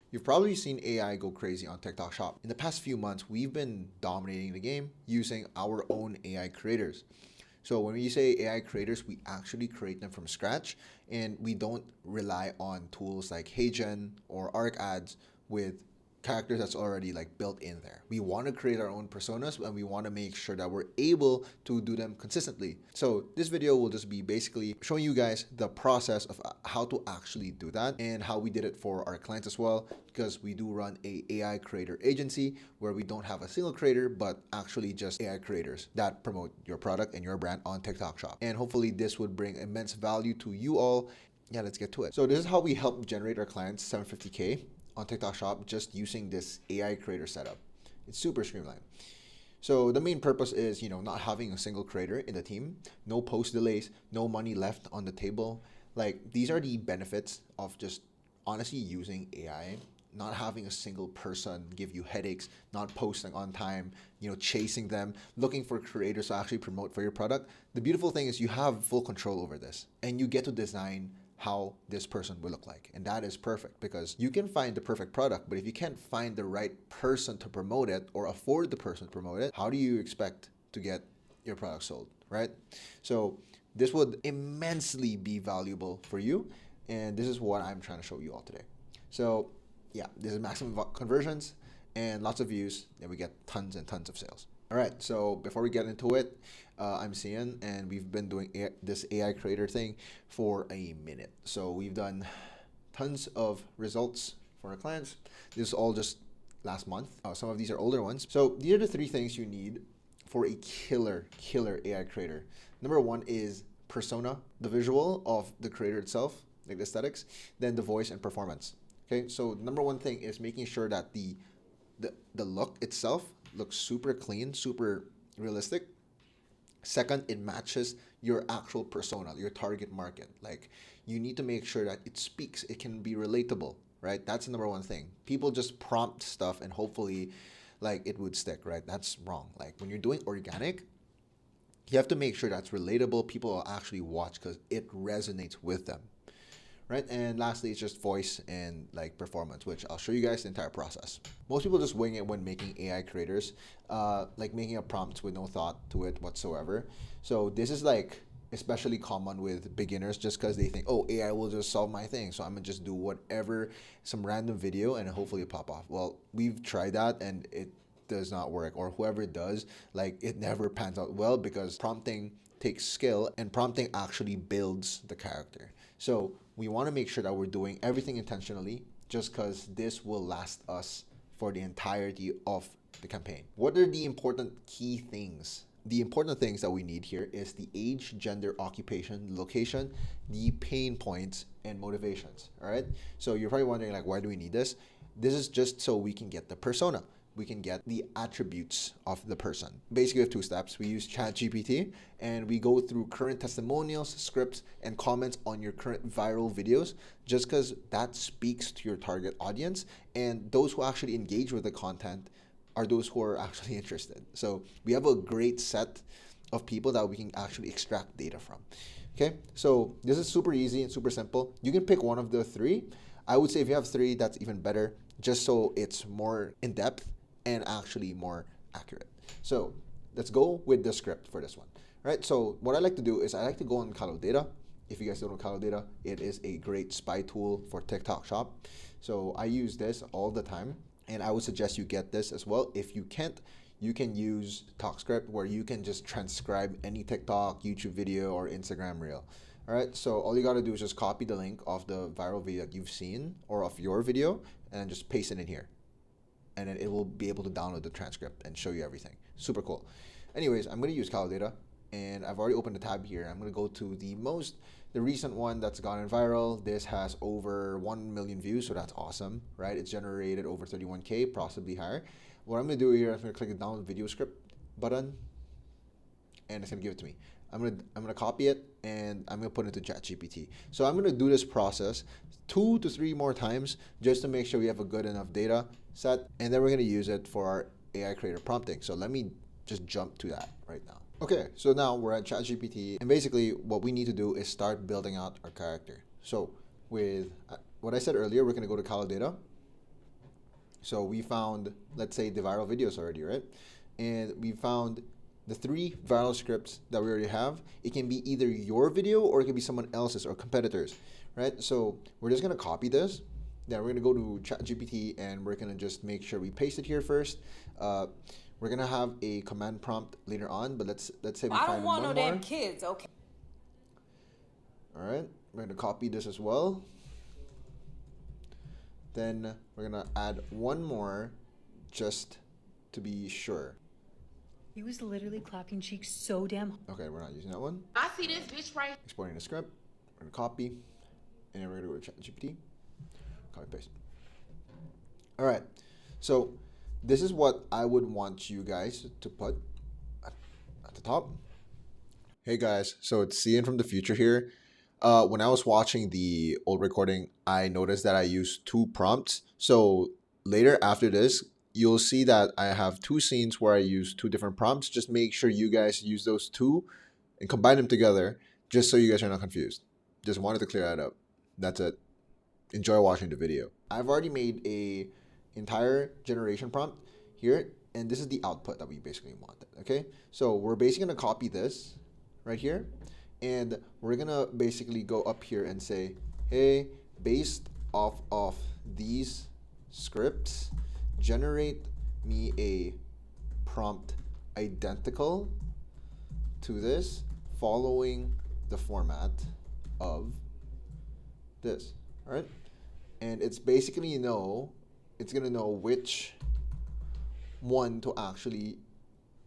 You've probably seen AI go crazy on TikTok Shop. In the past few months, we've been dominating the game using our own AI creators. So when we say AI creators, we actually create them from scratch and we don't rely on tools like HeyGen or ArcAds with characters that's already like built in there. We want to create our own personas and we want to make sure that we're able to do them consistently. So this video will just be basically showing you guys the process of how to actually do that and how we did it for our clients as well, because we do run a AI creator agency where we don't have a single creator but actually just AI creators that promote your product and your brand on TikTok Shop. And hopefully this would bring immense value to you all. Yeah, let's get to it. So this is how we help generate our clients 750K on TikTok Shop just using this AI creator setup. It's super streamlined. So the main purpose is, not having a single creator in the team, no post delays, no money left on the table. Like, these are the benefits of just honestly using AI, not having a single person give you headaches, not posting on time, chasing them, looking for creators to actually promote for your product. The beautiful thing is you have full control over this and you get to design how this person will look like. And that is perfect because you can find the perfect product, but if you can't find the right person to promote it or afford the person to promote it, how do you expect to get your product sold, right? So this would immensely be valuable for you. And this is what I'm trying to show you all today. So yeah, this is maximum conversions and lots of views, and we get tons and tons of sales. All right, so before we get into it, I'm Cian, and we've been doing this AI creator thing for a minute. So we've done tons of results for our clients. This is all just last month. Some of these are older ones. So these are the three things you need for a killer AI creator. Number one is persona, the visual of the creator itself, like the aesthetics, then the voice and performance. Okay, so number one thing is making sure that the look itself looks super clean, super realistic. Second, it matches your actual persona, your target market. Like, you need to make sure that it speaks, it can be relatable, right? That's the number one thing. People just prompt stuff and hopefully like it would stick, right? That's wrong. Like, when you're doing organic, you have to make sure that's relatable. People will actually watch because it resonates with them, right? And lastly, it's just voice and like performance, which I'll show you guys the entire process. Most people just wing it when making AI creators, like making a prompt with no thought to it whatsoever. So this is like especially common with beginners just because they think, oh, AI will just solve my thing. So I'm gonna just do whatever, some random video and hopefully it pop off. Well, we've tried that and it does not work, or whoever does, like it never pans out well because prompting takes skill and prompting actually builds the character. So we want to make sure that we're doing everything intentionally just because this will last us for the entirety of the campaign. What are the important key things? The important things that we need here is the age, gender, occupation, location, the pain points, and motivations. All right. So you're probably wondering, like, why do we need this? This is just so we can get the persona. We can get the attributes of the person. Basically, we have two steps. We use ChatGPT and we go through current testimonials, scripts, and comments on your current viral videos, just because that speaks to your target audience. And those who actually engage with the content are those who are actually interested. So we have a great set of people that we can actually extract data from. Okay, so this is super easy and super simple. You can pick one of the three. I would say if you have three, that's even better, just so it's more in depth and actually more accurate. So let's go with the script for this one. All right, so what I like to do is I like to go on Calodata. If you guys don't know Calodata, it is a great spy tool for TikTok Shop. So I use this all the time, and I would suggest you get this as well. If you can't, you can use TalkScript, where you can just transcribe any TikTok, YouTube video, or Instagram reel. All right, so all you gotta do is just copy the link of the viral video that you've seen or of your video and just paste it in here. And then it will be able to download the transcript and show you everything. Super cool. Anyways, I'm gonna use Calodata and I've already opened the tab here. I'm gonna go to the recent one that's gotten viral. This has over 1 million views, so that's awesome, right? It's generated over 31K, possibly higher. What I'm gonna do here, I'm gonna click the download video script button and it's gonna give it to me. I'm gonna copy it and I'm gonna put it into ChatGPT. So I'm gonna do this process 2 to 3 more times just to make sure we have a good enough data set, and then we're gonna use it for our AI creator prompting. So let me just jump to that right now. Okay, so now we're at ChatGPT, and basically what we need to do is start building out our character. So with what I said earlier, we're gonna go to Calodata, So we found, let's say, the viral videos already, right? And we found the 3 viral scripts that we already have. It can be either your video or it can be someone else's or competitors, right? So we're just gonna copy this. Then we're gonna go to ChatGPT and we're gonna just make sure we paste it here first. We're gonna have a command prompt later on, but let's say we I find don't want one no more. damn kids, okay? All right, we're gonna copy this as well. Then we're gonna add one more just to be sure. He was literally clapping cheeks so damn. Okay, we're not using that one. I see this bitch right. Exporting the script. We're gonna copy, and then we're gonna go to ChatGPT. Copy paste. All right, so this is what I would want you guys to put at the top. Hey guys, so it's Cian from the future here. When I was watching the old recording, I noticed that I used 2 prompts. So later after this, you'll see that I have 2 scenes where I use 2 different prompts. Just make sure you guys use those 2 and combine them together just so you guys are not confused. Just wanted to clear that up. That's it. Enjoy watching the video. I've already made a entire generation prompt here, and this is the output that we basically wanted, okay? So we're basically gonna copy this right here, and we're gonna basically go up here and say, hey, based off of these scripts, generate me a prompt identical to this following the format of this. All right, and it's basically it's gonna know which one to actually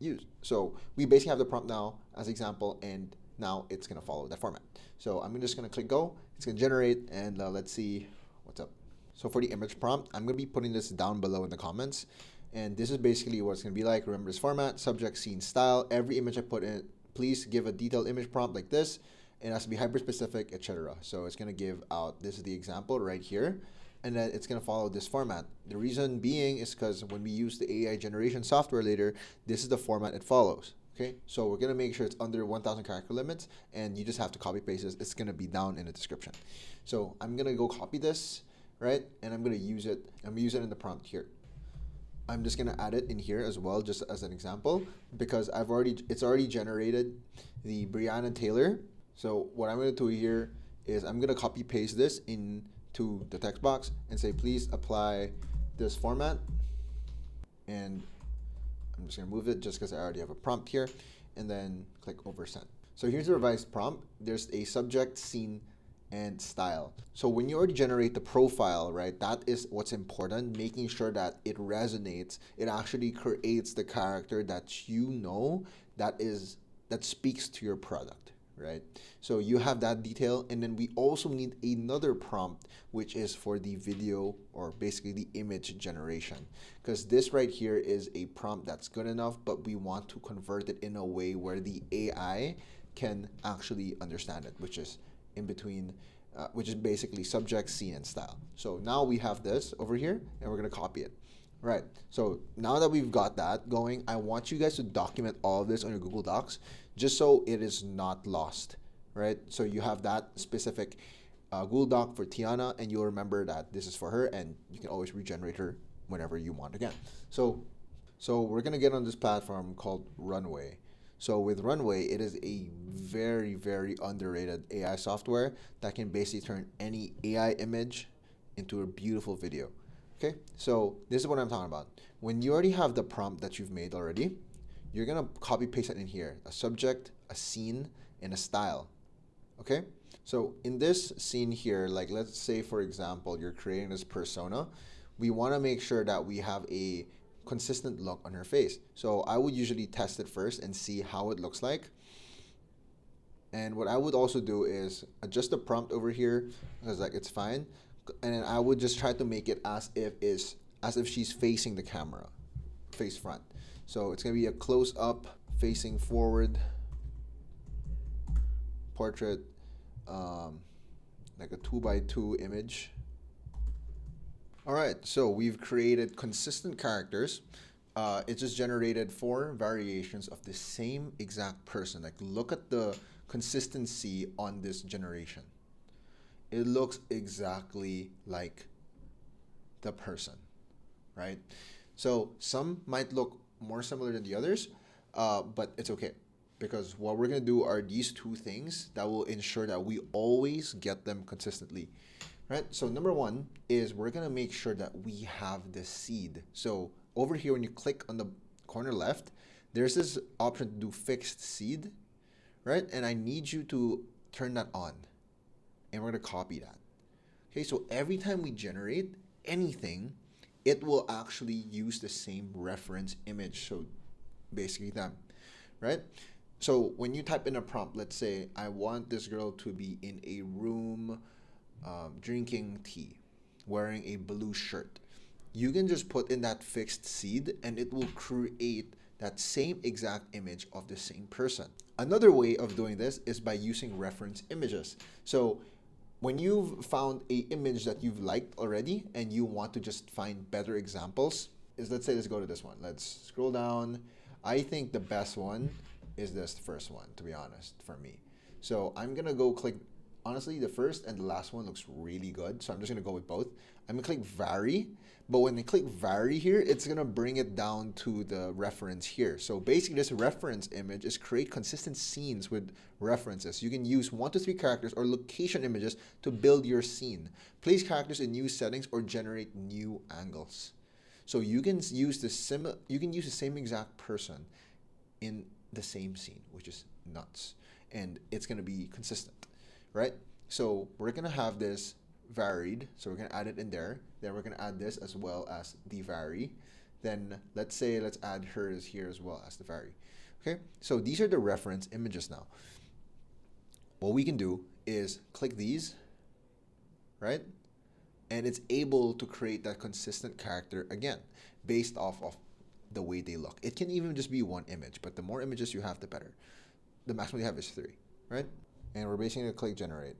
use. So we basically have the prompt now as example, and now it's gonna follow that format. So I'm just gonna click go. It's gonna generate, and let's see what's up. So for the image prompt, I'm gonna be putting this down below in the comments, and this is basically what it's gonna be like. Remember this format: subject, scene, style. Every image I put in, please give a detailed image prompt like this. It has to be hyper specific, etc. So it's gonna give out, this is the example right here, and then it's gonna follow this format. The reason being is because when we use the AI generation software later, this is the format it follows. Okay, so we're gonna make sure it's under 1,000 character limits, and you just have to copy paste this. It's gonna be down in the description. So I'm gonna go copy this, right, and I'm gonna use it. I'm gonna use it in the prompt here. I'm just gonna add it in here as well, just as an example, because it's already generated the Breonna Taylor. So what I'm gonna do here is I'm gonna copy paste this into the text box and say, please apply this format. And I'm just gonna move it just because I already have a prompt here, and then click over send. So here's the revised prompt. There's a subject, scene, and style. So when you already generate the profile, right, that is what's important, making sure that it resonates. It actually creates the character that you know that speaks to your product, right? So you have that detail, and then we also need another prompt, which is for the video, or basically the image generation, because this right here is a prompt that's good enough, but we want to convert it in a way where the AI can actually understand it, which is in between, which is basically subject, scene, and style. So now we have this over here, and we're gonna copy it. Right, so now that we've got that going, I want you guys to document all of this on your Google Docs, just so it is not lost, right? So you have that specific Google Doc for Tiana, and you'll remember that this is for her, and you can always regenerate her whenever you want again. So we're gonna get on this platform called Runway. So with Runway, it is a very, very underrated AI software that can basically turn any AI image into a beautiful video. Okay, so this is what I'm talking about. When you already have the prompt that you've made already, you're gonna copy paste it in here, a subject, a scene, and a style. Okay, so in this scene here, like let's say for example, you're creating this persona, we wanna make sure that we have a consistent look on her face. So I would usually test it first and see how it looks like. And what I would also do is adjust the prompt over here, because like it's fine. And then I would just try to make it as if she's facing the camera, face front. So it's gonna be a close up, facing forward portrait, like a 2x2 image. All right, so we've created consistent characters. It just generated 4 variations of the same exact person. Like look at the consistency on this generation. It looks exactly like the person. right? So some might look more similar than the others, but it's okay because what we're gonna do are these two things that will ensure that we always get them consistently, right? So number one is we're gonna make sure that we have the seed. So over here, when you click on the corner left, there's this option to do fixed seed, right? And I need you to turn that on, and we're gonna copy that. Okay, so every time we generate anything, it will actually use the same reference image. So basically them, right? So when you type in a prompt, let's say, I want this girl to be in a room drinking tea, wearing a blue shirt. You can just put in that fixed seed and it will create that same exact image of the same person. Another way of doing this is by using reference images. So when you've found a image that you've liked already and you want to just find better examples, is let's say let's go to this one. Let's scroll down. I think the best one is this first one, to be honest, for me. So I'm gonna go click, honestly, the first and the last one looks really good. So I'm just gonna go with both. I'm gonna click vary, but when I click vary here, it's gonna bring it down to the reference here. So basically this reference image is create consistent scenes with references. You can use 1 to 3 characters or location images to build your scene. Place characters in new settings or generate new angles. So you can use the same exact person in the same scene, which is nuts. And it's gonna be consistent, right? So we're gonna have this varied, so we're gonna add it in there. Then we're gonna add this as well as the vary. Then let's add hers here as well as the vary. Okay, so these are the reference images now. What we can do is click these, right? And it's able to create that consistent character again, based off of the way they look. It can even just be one image, but the more images you have, the better. The maximum you have is 3, right? And we're basically gonna click generate.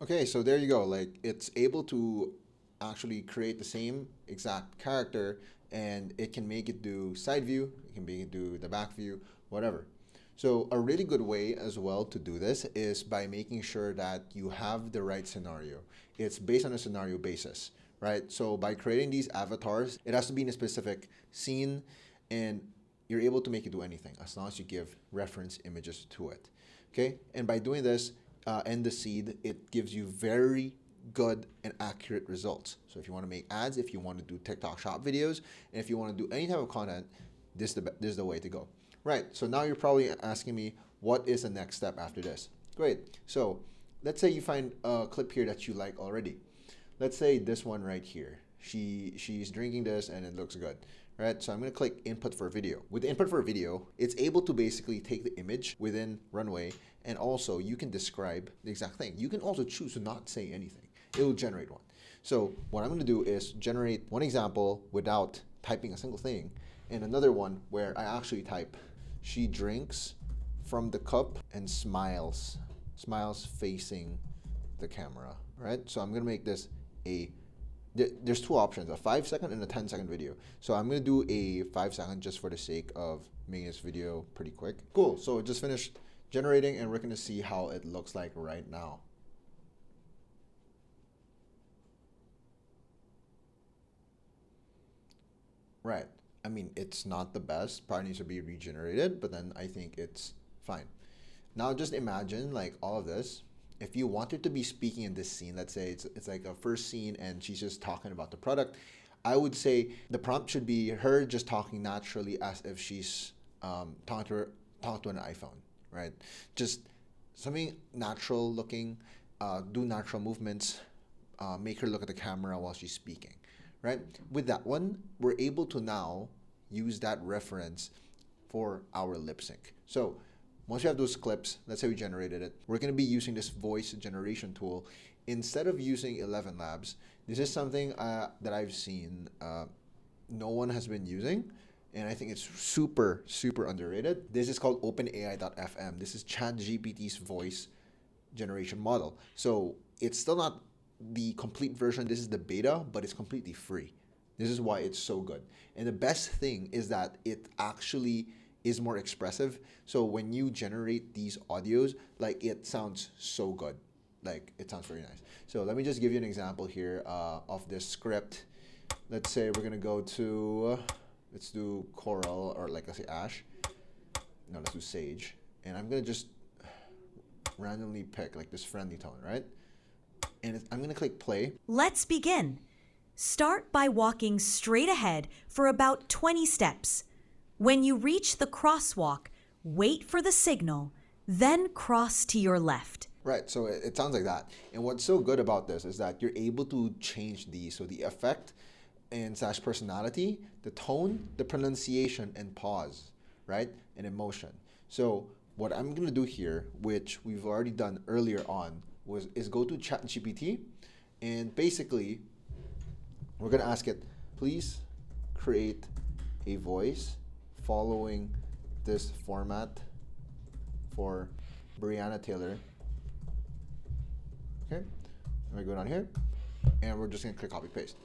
Okay, so there you go. Like, it's able to actually create the same exact character, and it can make it do side view, it can make it do the back view, whatever. So a really good way as well to do this is by making sure that you have the right scenario. It's based on a scenario basis, right? So by creating these avatars, it has to be in a specific scene, and you're able to make it do anything as long as you give reference images to it. Okay, and by doing this and the seed, it gives you very good and accurate results. So if you want to make ads, if you want to do TikTok shop videos, and if you want to do any type of content, this is the way to go. Right, so now you're probably asking me, what is the next step after this? Great, so let's say you find a clip here that you like already. Let's say this one right here. She's drinking this and it looks good, right? So I'm gonna click input for video. With input for video, it's able to basically take the image within Runway, and also you can describe the exact thing. You can also choose to not say anything. It will generate one. So what I'm gonna do is generate one example without typing a single thing, and another one where I actually type, she drinks from the cup and smiles facing the camera, right? So I'm gonna make this there's 2 options, a 5-second and a 10-second video. So I'm gonna do a 5-second just for the sake of making this video pretty quick. Cool, so it just finished generating and we're gonna see how it looks like right now. Right, I mean, it's not the best, probably needs to be regenerated, but then I think it's fine. Now just imagine like all of this. If you wanted to be speaking in this scene, let's say it's like a first scene and she's just talking about the product, I would say the prompt should be her just talking naturally as if she's talking to an iPhone, right? Just something natural looking, do natural movements, make her look at the camera while she's speaking, right? With that one, we're able to now use that reference for our lip sync. So once you have those clips, let's say we generated it, we're going to be using this voice generation tool. Instead of using 11 Labs, this is something that I've seen no one has been using, and I think it's super, super underrated. This is called OpenAI.fm. This is ChatGPT's voice generation model. So it's still not the complete version. This is the beta, but it's completely free. This is why it's so good. And the best thing is that it actually is more expressive. So when you generate these audios, like, it sounds so good. Like, it sounds very nice. So let me just give you an example here of this script. let's say we're gonna go to, let's do Coral, or like let's say Ash. No, let's do Sage. And I'm gonna just randomly pick like this friendly tone, right? And I'm gonna click play. Let's begin. Start by walking straight ahead for about 20 steps. When you reach the crosswalk, wait for the signal, then cross to your left. Right, so it sounds like that. And what's so good about this is that you're able to change these. So the effect and slash personality, the tone, the pronunciation, and pause, right? And emotion. So what I'm gonna do here, which we've already done earlier on, is go to ChatGPT, and basically we're gonna ask it, please create a voice following this format for Brianna Taylor. Okay, I'm gonna go down here, and we're just gonna click copy paste.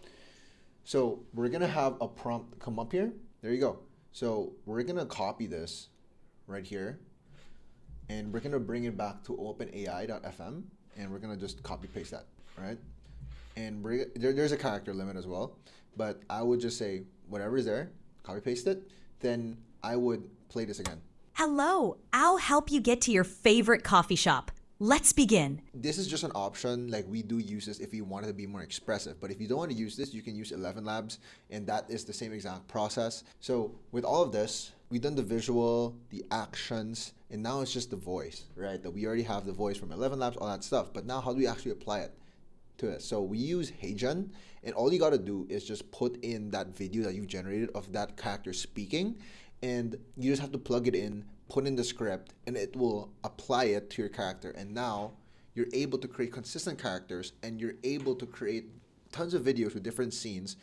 So we're gonna have a prompt come up here. There you go. So we're gonna copy this right here, and we're gonna bring it back to openai.fm, and we're gonna just copy paste that, right? And there's a character limit as well, but I would just say whatever is there, copy paste it, then I would play this again. Hello, I'll help you get to your favorite coffee shop. Let's begin. This is just an option. Like, we do use this if you wanted to be more expressive, but if you don't want to use this, you can use 11 Labs, and that is the same exact process. So with all of this, we've done the visual, the actions, and now it's just the voice, right? That we already have the voice from 11 Labs, all that stuff, but now how do we actually apply it to it? So we use HeyGen, and all you got to do is just put in that video that you generated of that character speaking, and you just have to plug it in, put in the script, and it will apply it to your character. And now you're able to create consistent characters, and you're able to create tons of videos with different scenes,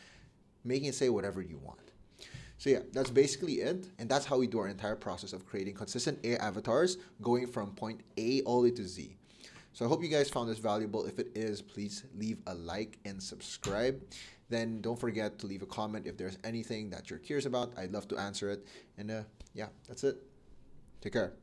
making it say whatever you want. So yeah, that's basically it. And that's how we do our entire process of creating consistent AI avatars, going from point A all the way to Z. So I hope you guys found this valuable. If it is, please leave a like and subscribe. Then don't forget to leave a comment if there's anything that you're curious about. I'd love to answer it. And yeah, that's it. Take care.